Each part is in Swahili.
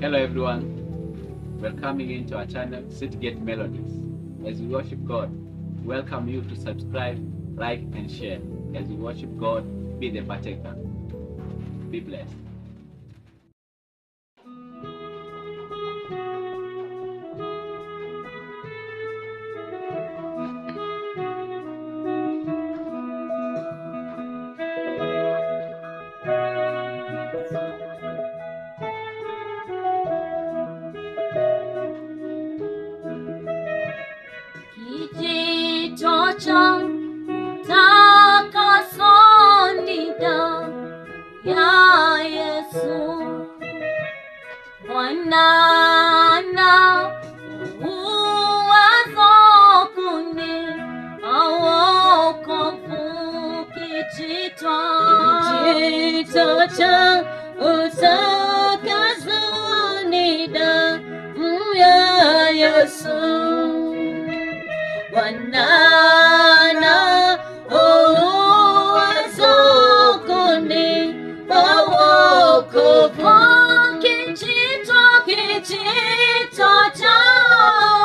Hello everyone, welcoming into our channel Citygate Melodies. As we worship God, we welcome you to subscribe, like and share. As we worship God, be the partaker. Be blessed. Kijito cha utakaso ni damu ya Yesu. Bwana na uwezo kunipa wokovu. Kijito cha utakaso ni damu ya Yesu. Wanana uwezo kunipa wokovu. Kijito cha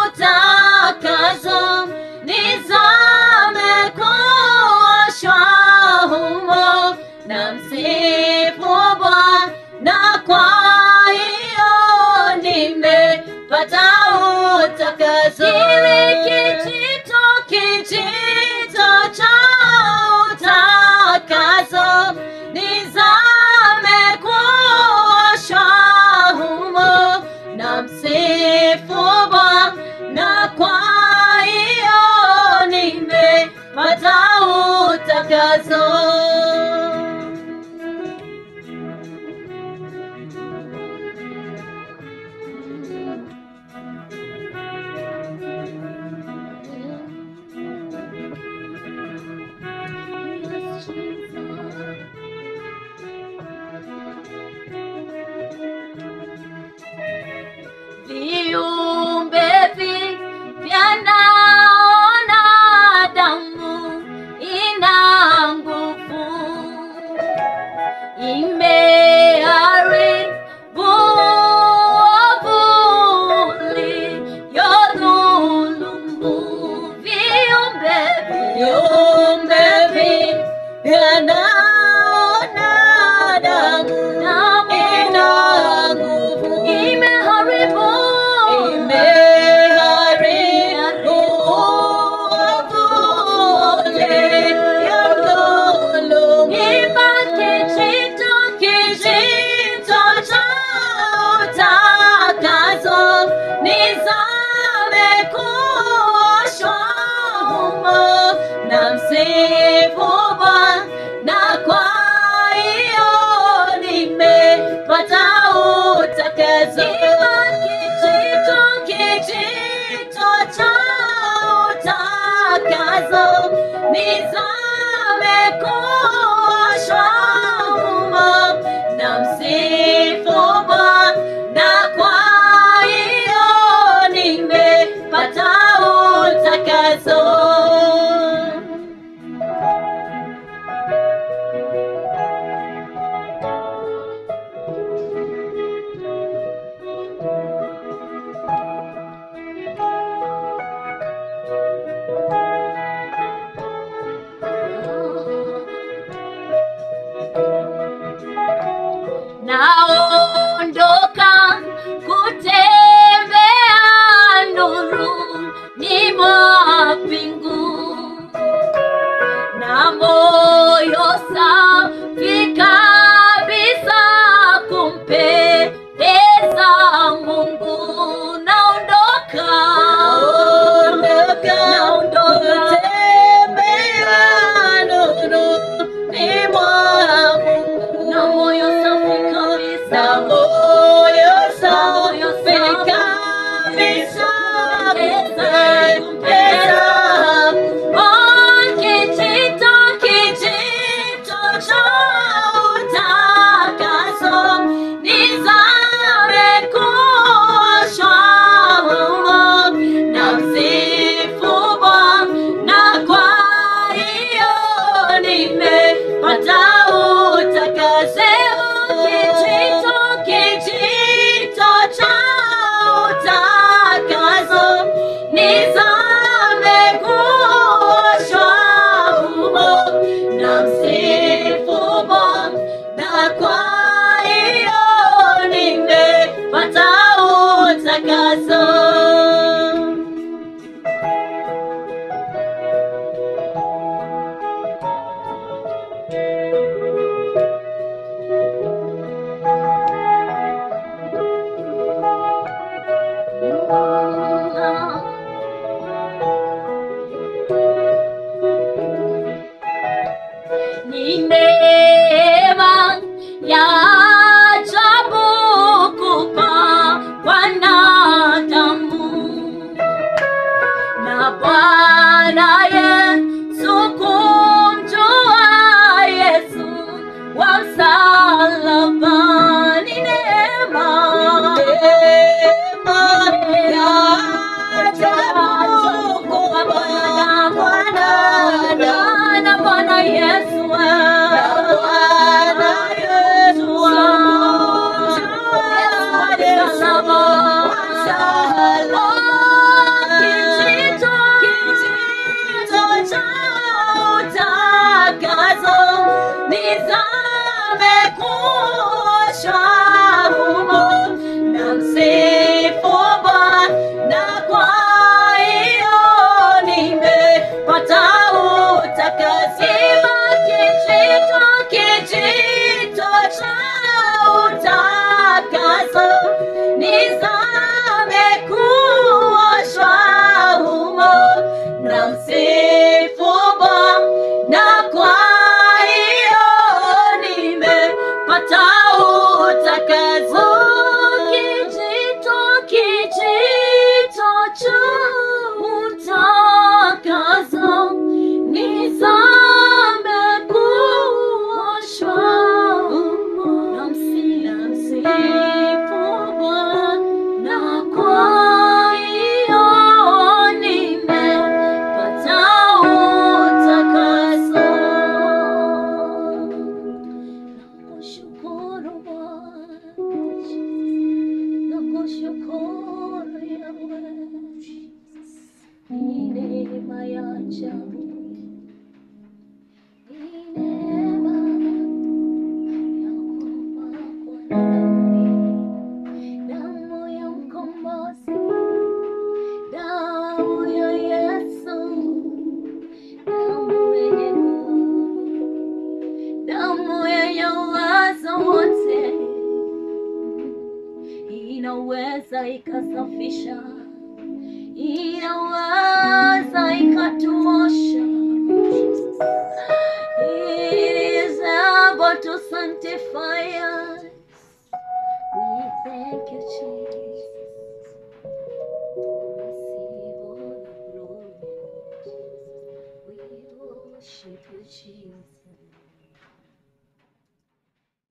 utakaso nizame kuoshwa humo na msifu Bwana, kwa hiyo nimepata utakaso. Kijito cha utakaso nizame kuoshwa humo na msifu Bwana, kwa hiyo nimepata utakaso. Viumbe vipya naona damu ina nguvu, imeharibu ovu uliyodhulumu. Viumbe vipya naona damu ina nguvu, imeharibu kijito cha utakaso nizame kuoshwa humo na msifu Bwana, kwa hiyo nimepata utakaso. Kijito cha utakaso nizame kuoshwa humo na msifu Bwana, kwa hiyo nimepata utakaso. Naondoka kutembea nuruni mwa mbingu, na moyo safi kabisa kumpendeza Mungu. Naondoka kutembea nuruni mwa Mungu, na moyo safi kabisa, kijito cha utakaso nizame kuoshwa humo na msifu Bwana, kwa hiyo nimepata utakaso. Kijito Bwana, kwa hiyo nimepata utakaso. Nakushukuru Bwana, nakushukuru Yahweh. Ni neema ya ajabu, ni neema ya kupakwa damu ya mkombozi, damu ya Yesu, damu yenye nguvu, damu yenye uwezo wote, inaweza ikasafisha, inaweza ikatuosha.